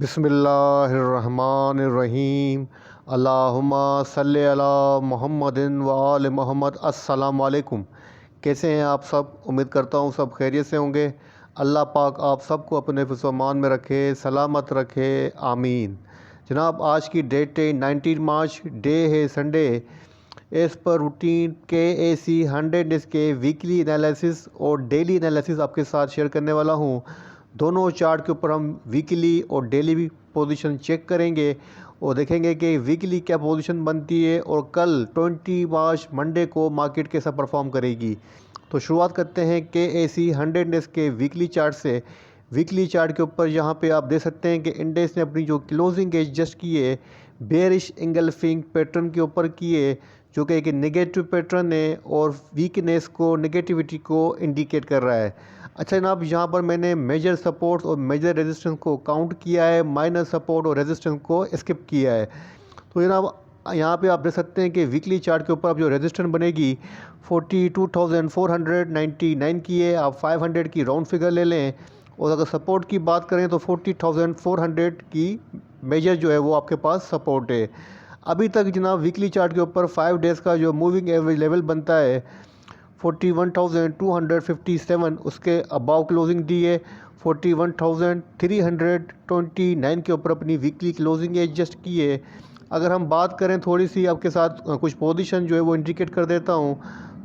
बिस्मिल्लाहिर्रहमानिर्रहीम। अल्लाहुम्मा सल्लि अला मुहम्मदिन व आल मोहम्मद। अस्सलामु अलैकुम। कैसे हैं आप सब? उम्मीद करता हूँ सब खैरियत से होंगे। अल्लाह पाक आप सबको अपने हिफ्ज़-ओ-अमान में रखे, सलामत रखे, आमीन। जनाब, आज की डेट है 19 मार्च, डे है Sunday. As per routine KAC 100 days के वीकली एनालिसिस और डेली एनालिसिस आपके साथ शेयर करने वाला हूँ। दोनों चार्ट के ऊपर हम वीकली और डेली भी पोजीशन चेक करेंगे और देखेंगे कि वीकली क्या पोजीशन बनती है और कल 20 मार्च मंडे को मार्केट कैसा परफॉर्म करेगी। तो शुरुआत करते हैं KAC 100 डेज़ के वीकली चार्ट से। वीकली चार्ट के ऊपर यहाँ पे आप देख सकते हैं कि इंडेक्स ने अपनी जो क्लोजिंग एडजस्ट की है बेरिश इंगल्फिंग पैटर्न के ऊपर की है, जो कि एक नेगेटिव पैटर्न है और वीकनेस को, नेगेटिविटी को इंडिकेट कर रहा है। अच्छा जनाब, यहाँ पर मैंने मेजर सपोर्ट और मेजर रेजिस्टेंस को काउंट किया है, माइनर सपोर्ट और रेजिस्टेंस को स्किप किया है। तो जनाब यहाँ पे आप देख सकते हैं कि वीकली चार्ट के ऊपर अब जो रेजिस्टेंस बनेगी 42,499 की है। आप 500 की राउंड फिगर ले लें और अगर सपोर्ट की बात करें तो 40,400 की मेजर जो है वो आपके पास सपोर्ट है। अभी तक जनाब वीकली चार्ट के ऊपर 5 डेज़ का जो मूविंग एवरेज लेवल बनता है 41,257, उसके अबाव क्लोजिंग दी है। 41,329 के ऊपर अपनी वीकली क्लोजिंग एडजस्ट की है। अगर हम बात करें थोड़ी सी आपके साथ कुछ पोजीशन जो है वो इंडिकेट कर देता हूँ।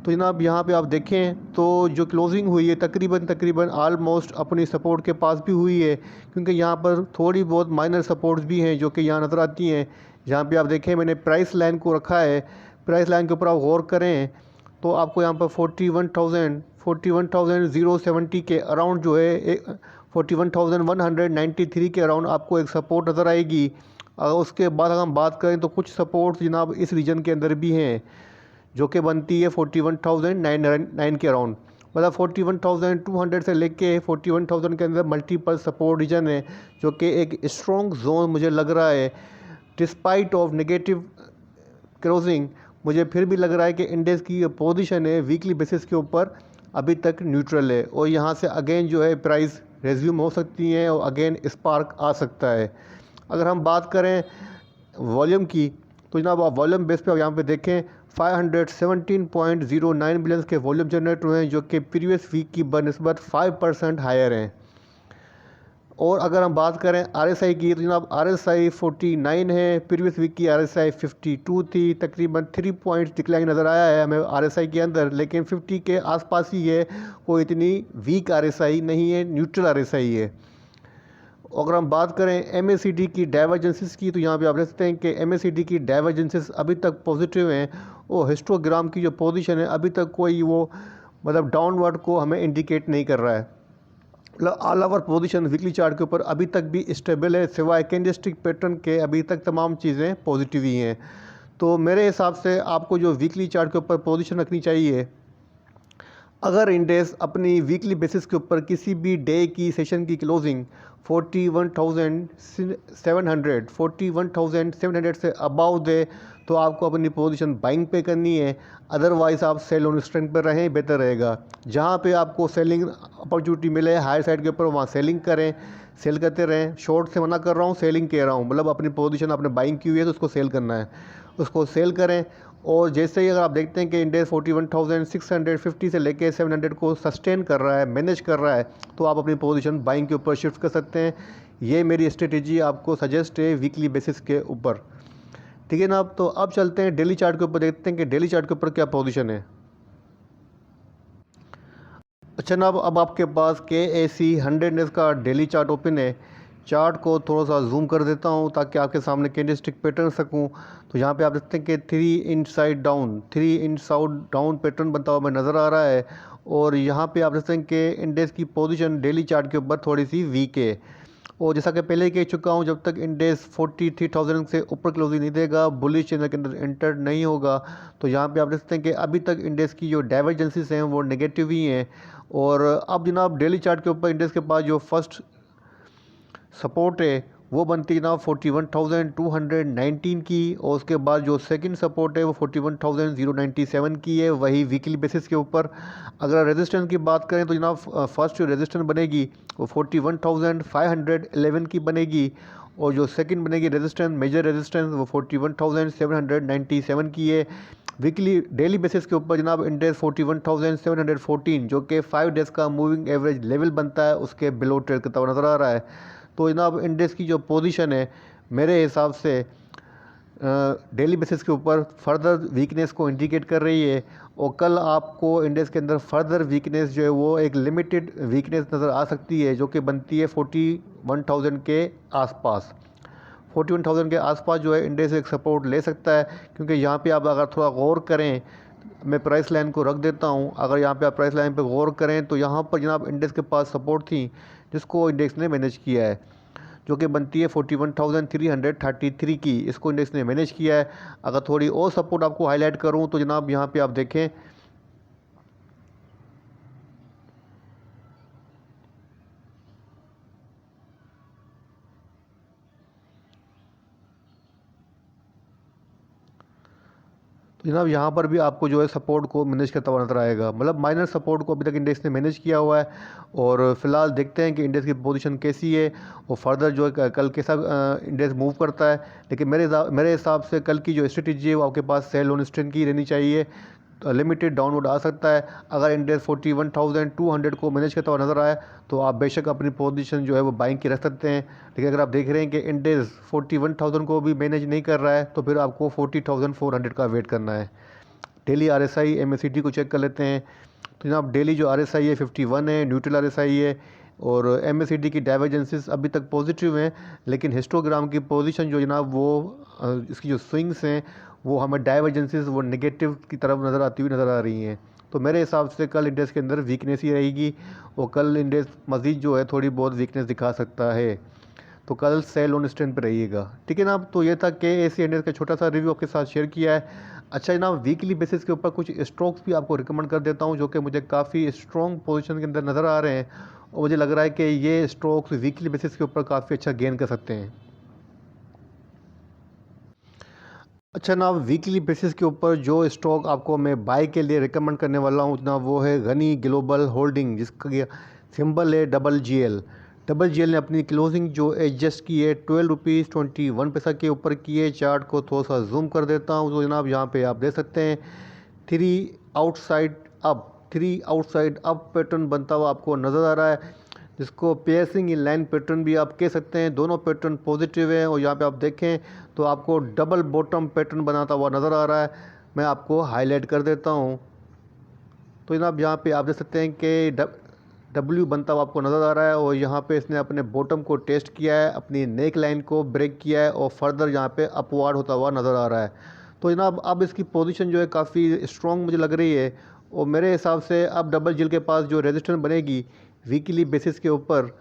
तो जनाब यहाँ पे आप देखें तो जो क्लोजिंग हुई है तकरीबन आलमोस्ट अपनी सपोर्ट के पास भी हुई है, क्योंकि यहाँ पर थोड़ी बहुत माइनर सपोर्ट्स भी हैं जो कि यहाँ नज़र आती हैं। जहाँ पे आप देखें मैंने प्राइस लाइन को रखा है, प्राइस लाइन के ऊपर आप गौर करें तो आपको यहाँ पर 41,070 के अराउंड जो है 41,193 के अराउंड आपको एक सपोर्ट नज़र आएगी। उसके बाद अगर हम बात करें तो कुछ सपोर्ट जनाब इस रीजन के अंदर भी हैं जो कि बनती है 41,909 के अराउंड। मतलब 41,200 से लेके 41,000 के अंदर मल्टीपल सपोर्ट रीजन है, जो कि एक स्ट्रॉन्ग जोन मुझे लग रहा है। डिस्पाइट ऑफ नेगेटिव क्लोजिंग मुझे फिर भी लग रहा है कि इंडेक्स की पोजीशन है वीकली बेसिस के ऊपर अभी तक न्यूट्रल है और यहाँ से अगेन जो है प्राइस रेज्यूम हो सकती है और अगेन स्पार्क आ सकता है। अगर हम बात करें वॉल्यूम की तो जनाब आप वॉल्यूम बेस पे यहाँ पे देखें 517.09 बिलियन के वॉल्यूम जनरेट हुए हैं, जो कि प्रीवियस वीक की बनस्बत 5% हायर हैं। और अगर हम बात करें RSI की तो जनाब RSI 49 है, प्रीवियस वीक की RSI 52 थी। तकरीबन 3 पॉइंट्स डिक्लाइन नज़र आया है हमें RSI के अंदर, लेकिन 50 के आसपास ही है, कोई इतनी वीक RSI नहीं है, न्यूट्रल RSI है। अगर हम बात करें MACD की डाइवर्जेंसेस की तो यहाँ पे आप देख सकते हैं कि MACD की डाइवर्जेंसेस अभी तक पॉजिटिव हैं और हिस्टोग्राम की जो पोजीशन है अभी तक कोई वो मतलब डाउनवर्ड को हमें इंडिकेट नहीं कर रहा है। मतलब all over position weekly chart के ऊपर अभी तक भी स्टेबल है, सिवाय कैंडलस्टिक पैटर्न के अभी तक तमाम चीज़ें पॉजिटिव ही हैं। तो मेरे हिसाब से आपको जो वीकली चार्ट के ऊपर पोजीशन रखनी चाहिए, अगर इंडेक्स अपनी वीकली बेसिस के ऊपर किसी भी डे की सेशन की क्लोजिंग 41,700 से अबाव दे तो आपको अपनी पोजीशन बाइंग पे करनी है, अदरवाइज़ आप सेल ऑन स्ट्रेंथ पर रहें, बेहतर रहेगा। जहाँ पे आपको सेलिंग अपॉर्चुनिटी मिले हायर साइड के ऊपर वहाँ सेलिंग करें, सेल करते रहें। शॉर्ट से मना कर रहा हूँ, सेलिंग कह रहा हूँ, मतलब अपनी पोजीशन आपने बाइंग की हुई है तो उसको सेल करना है, उसको सेल करें। और जैसे ही अगर आप देखते हैं कि इंडेक्स 41,650 से लेके 700 को सस्टेन कर रहा है, मैनेज कर रहा है, तो आप अपनी पोजीशन बाइंग के ऊपर शिफ्ट कर सकते हैं। ये मेरी स्ट्रेटेजी आपको सजेस्ट है वीकली बेसिस के ऊपर, ठीक है ना। तो अब चलते हैं डेली चार्ट के ऊपर, देखते हैं कि डेली चार्ट के ऊपर क्या पोजीशन है। अच्छा ना, अब आपके पास KAC 100 डेज़ का डेली चार्ट ओपन है। चार्ट को थोड़ा सा जूम कर देता हूँ ताकि आपके सामने कैंडलस्टिक पैटर्न सकूँ। तो यहाँ पे आप देखते हैं कि 3 इनसाइड डाउन, 3 इनसाउड डाउन पैटर्न बनता हुआ हमें नज़र आ रहा है। और यहाँ पे आप देखते हैं कि इंडेक्स की पोजीशन डेली चार्ट के ऊपर थोड़ी सी वीक है। और जैसा कि पहले कह चुका हूँ, जब तक इंडेक्स 43,000 से ऊपर क्लोजिंग नहीं देगा, बुलिश चैनल के अंदर एंटर नहीं होगा। तो यहाँ पे आप देख सकते हैं कि अभी तक इंडेक्स की जो डाइवर्जेंसीज हैं वो नेगेटिव ही हैं। और अब जनाब डेली चार्ट के ऊपर इंडेक्स के पास जो फर्स्ट सपोर्ट है वो बनती है जनाब 41,219 की, और उसके बाद जो सेकंड सपोर्ट है वो 41,097 की है, वही वीकली बेसिस के ऊपर। अगर रेजिस्टेंस की बात करें तो जनाब फर्स्ट जो रेजिस्टेंस बनेगी वो 41,511 की बनेगी, और जो सेकंड बनेगी रेजिस्टेंस, मेजर रेजिस्टेंस, वो 41,797 की है। वीकली डेली बेसिस के ऊपर जनाब इंडेक्स 41,714 जो कि 5 डेज़ का मूविंग एवरेज लेवल बनता है, उसके बिलो ट्रेड करता हुआ नज़र आ रहा है। तो जनाब इंडेक्स की जो पोजीशन है मेरे हिसाब से डेली बेसिस के ऊपर फर्दर वीकनेस को इंडिकेट कर रही है, और कल आपको इंडेक्स के अंदर फर्दर वीकनेस जो है वो एक लिमिटेड वीकनेस नज़र आ सकती है, जो कि बनती है 41,000 के आसपास। 41,000 के आसपास जो है इंडेक्स एक सपोर्ट ले सकता है, क्योंकि यहाँ पे आप अगर थोड़ा गौर करें, मैं प्राइस लाइन को रख देता हूँ, अगर यहाँ पे आप प्राइस लाइन पे गौर करें तो यहाँ पर जनाब इंडेक्स के पास सपोर्ट थी जिसको इंडेक्स ने मैनेज किया है, जो कि बनती है 41,333 की। इसको इंडेक्स ने मैनेज किया है। अगर थोड़ी और सपोर्ट आपको हाईलाइट करूँ तो जनाब यहाँ पे आप देखें, तो जनाब यहाँ पर भी आपको जो है सपोर्ट को मैनेज करता हुआ नजर आएगा, मतलब माइनर सपोर्ट को अभी तक इंडेक्स ने मैनेज किया हुआ है। और फिलहाल देखते हैं कि इंडेक्स की पोजीशन कैसी है और फर्दर जो है कल कैसा इंडेक्स मूव करता है। लेकिन मेरे हिसाब से कल की जो स्ट्रेटजी है वो आपके पास सेल ऑन स्ट्रेंथ की रहनी चाहिए। तो लिमिटेड डाउनवर्ड आ सकता है। अगर इंडेक्स 41,200 को मैनेज करता हुआ नजर आए तो आप बेशक अपनी पोजीशन जो है वो बाइंग की रख सकते हैं। लेकिन अगर आप देख रहे हैं कि इंडेक्स 41,000 को भी मैनेज नहीं कर रहा है तो फिर आपको 40,400 का वेट करना है। डेली RSI MACD को चेक कर लेते हैं। तो जनाब डेली जो RSI है 51 है, न्यूट्रल RSI है, और MACD की डाइवर्जेंसेस अभी तक पॉजिटिव हैं, लेकिन हिस्टोग्राम की पोजीशन जो जनाब वो इसकी जो स्विंग्स हैं वो हमें डाइवर्जेंसेस वो नेगेटिव की तरफ नज़र आ रही हैं। तो मेरे हिसाब से कल इंडेक्स के अंदर वीकनेस ही रहेगी, और कल इंडेक्स मज़ीद जो है थोड़ी बहुत वीकनेस दिखा सकता है। तो कल सेल ऑन स्ट्रेंथ पे रहिएगा, ठीक है ना। तो ये था कि एसी इंडेक्स का छोटा सा रिव्यू आपके साथ शेयर किया है। अच्छा जनाब, वीकली बेसिस के ऊपर कुछ स्टॉक्स भी आपको रिकमेंड कर देता हूँ जो कि मुझे काफ़ी स्ट्रॉन्ग पोजीशन के अंदर नज़र आ रहे हैं, और मुझे लग रहा है कि ये स्टॉक्स वीकली बेसिस के ऊपर काफ़ी अच्छा गेन कर सकते हैं। अच्छा जनाब, वीकली बेसिस के ऊपर जो स्टॉक आपको मैं बाय के लिए रिकमेंड करने वाला हूँ जनाब, वो है गनी ग्लोबल होल्डिंग, जिसका सिंबल है GGL। GGL ने अपनी क्लोजिंग जो एडजस्ट की है 12 रुपीज़ 21 पैसा के ऊपर की है। चार्ट को थोड़ा सा जूम कर देता हूँ तो जनाब यहाँ पे आप देख सकते हैं three outside up three outside up pattern बनता हुआ आपको नज़र आ रहा है, जिसको पेयर्सिंग इन लाइन पैटर्न भी आप कह सकते हैं। दोनों पैटर्न पॉजिटिव है, और यहाँ पे आप देखें तो आपको डबल बॉटम पैटर्न बनाता हुआ नज़र आ रहा है। मैं आपको हाईलाइट कर देता हूँ तो जनाब यहाँ पे आप देख सकते हैं कि डब्ल्यू बनता हुआ आपको नज़र आ रहा है, और यहाँ पे इसने अपने बॉटम को टेस्ट किया है, अपनी नेक लाइन को ब्रेक किया है, और फर्दर यहाँ पे अपवार्ड होता हुआ नज़र आ रहा है। तो जनाब अब इसकी पोजीशन जो है काफ़ी स्ट्रॉन्ग मुझे लग रही है, और मेरे हिसाब से अब डबल जिल के पास जो रेजिस्टेंस बनेगी वीकली बेसिस के ऊपर,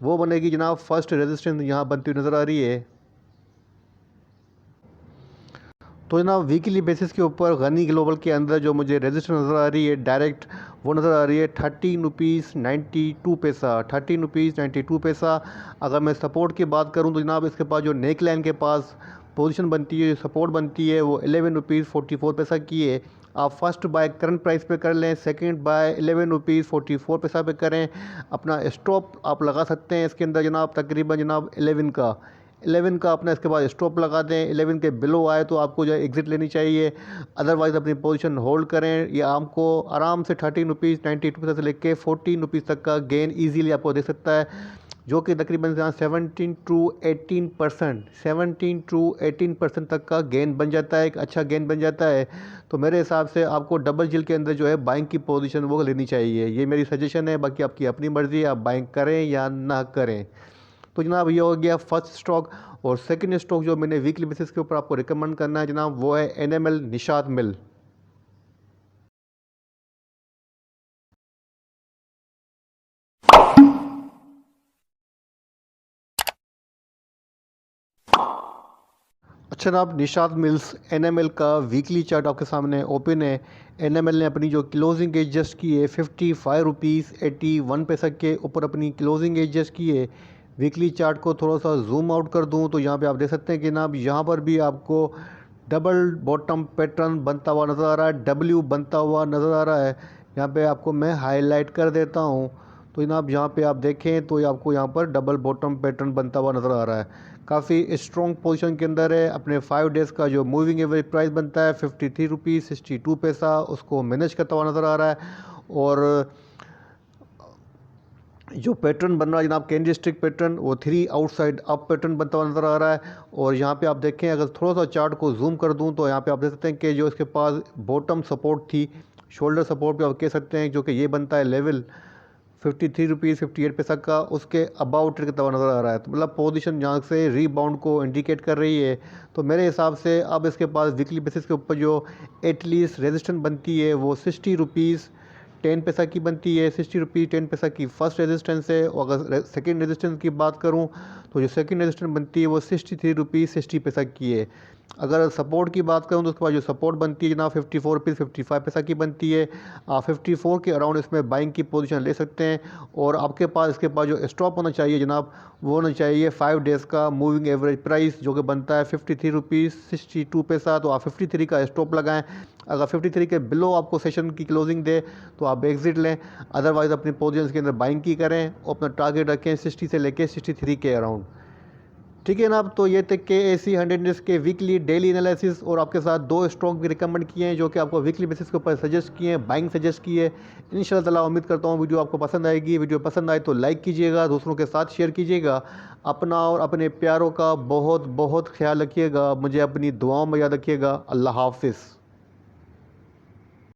वो बनेगी जनाब फर्स्ट रेजिस्टेंस यहाँ बनती हुई नज़र आ रही है। तो जनाब वीकली बेसिस के ऊपर गनी ग्लोबल के अंदर जो मुझे रेजिस्टेंस नज़र आ रही है डायरेक्ट, वो नज़र आ रही है 13 रुपीज़ 92 पैसा, 13 रुपीज़ 92 पैसा। अगर मैं सपोर्ट की बात करूं तो जनाब इसके पास जो नेक लाइन के पास पोजीशन बनती है, सपोर्ट बनती है, वो 11 रुपीज़ 44 पैसा की है। आप फर्स्ट बाय करंट प्राइस पे कर लें, सेकंड बाय 11 रुपीज़ 44 पैसा पे करें। अपना स्टॉप आप लगा सकते हैं इसके अंदर जनाब तकरीबन जनाब 11 का अपना इसके बाद स्टॉप लगा दें। 11 के बिलो आए तो आपको जो है एग्ज़िट लेनी चाहिए, अदरवाइज़ अपनी पोजीशन होल्ड करें। ये आपको आराम से 13 रुपीज़ 92 से लेके 14 रुपीज़ तक का गेन इजीली आपको दे सकता है, जो कि तकरीबन 17 to 18% तक का गेन बन जाता है, एक अच्छा गेन बन जाता है। तो मेरे हिसाब से आपको डबल जिल के अंदर जो है बाइंग की पोजीशन वो लेनी चाहिए, ये मेरी सजेशन है। बाकी आपकी अपनी मर्ज़ी है, आप बाइंग करें या ना करें। तो जनाब ये हो गया फर्स्ट स्टॉक। और सेकंड स्टॉक जो मैंने वीकली बेसिस के ऊपर आपको रिकमेंड करना है जनाब, वो है NML निशात मिल। अच्छा जनाब, निशात मिल्स NML का वीकली चार्ट आपके सामने ओपन है। NML ने अपनी जो क्लोजिंग एडजस्ट की है 55 रुपीज़ 81 पैसा के ऊपर अपनी क्लोजिंग एडजस्ट की है। वीकली चार्ट को थोड़ा सा जूम आउट कर दूं तो यहाँ पे आप देख सकते हैं कि जनाब यहाँ पर भी आपको डबल बॉटम पैटर्न बनता हुआ नज़र आ रहा है, W बनता हुआ नज़र आ रहा है। यहाँ पे आपको मैं हाईलाइट कर देता हूँ तो जनाब यहाँ पे आप देखें तो ये आपको यहाँ पर डबल बॉटम पैटर्न बनता हुआ नज़र आ रहा है। काफ़ी स्ट्रॉन्ग पोजीशन के अंदर है। अपने 5 डेज़ का जो मूविंग एवरेज प्राइस बनता है 53 रुपीज़ 62 पैसा, उसको मैनेज करता हुआ नज़र आ रहा है। और जो पैटर्न बन रहा है जनाब कैंडी स्टिक पैटर्न, वो 3 आउटसाइड अप पैटर्न बनता हुआ नज़र आ रहा है। और यहाँ पे आप देखें, अगर थोड़ा सा चार्ट को जूम कर दूँ तो यहाँ पे आप देख सकते हैं कि जो इसके पास बॉटम सपोर्ट थी, शोल्डर सपोर्ट भी आप कह सकते हैं, जो कि ये बनता है लेवल 53 रुपीज़ 58 पैसा का, उसके अबाउट ट्रेड करता हुआ नज़र आ रहा है। तो मतलब पोजीशन यहाँ से रीबाउंड को इंडिकेट कर रही है। तो मेरे हिसाब से अब इसके पास वीकली बेसिस के ऊपर जो एटलीस्ट रेजिस्टेंस बनती है वो 60 रुपीज़ 10 पैसा की बनती है। 60 रुपीज़ 10 पैसा की फ़र्स्ट रेजिस्टेंस है। और अगर सेकेंड रेजिस्टेंस की बात करूँ तो जो सेकेंड रेजिस्टेंस बनती है वो 63 रुपीज़ 60 पैसा की है। अगर सपोर्ट की बात करूँ तो उसके बाद जो सपोर्ट बनती है जनाब 54 रुपीज़ 55 पैसा की बनती है। आप 54 के अराउंड इसमें बाइंग की पोजीशन ले सकते हैं। और आपके पास इसके पास जो स्टॉप होना चाहिए जनाब, वो होना चाहिए 5 डेज़ का मूविंग एवरेज प्राइस, जो कि बनता है 53 रुपीज़ 62 पैसा। तो आप 53 का स्टॉप लगाएं। अगर 53 के बिलो आपको सेशन की क्लोजिंग दे तो आप एग्जिट लें, अदरवाइज़ अपनी पोजीशन के अंदर बाइंग की करें और अपना टारगेट रखें 60 से लेके 63 के अराउंड। ठीक है ना। तो ये तक के AC 100 डेज़ के वीकली डेली एनालिसिस और आपके साथ 2 स्टॉक भी रिकमेंड किए हैं, जो कि आपको वीकली बेसिस के ऊपर सजेस्ट किए हैं, बाइंग सजेस्ट की है। इंशाल्लाह ताला उम्मीद करता हूँ वीडियो आपको पसंद आएगी। वीडियो पसंद आए तो लाइक कीजिएगा, दूसरों के साथ शेयर कीजिएगा। अपना और अपने प्यारों का बहुत बहुत ख्याल रखिएगा। मुझे अपनी दुआओं में याद रखिएगा। अल्लाह हाफिज़।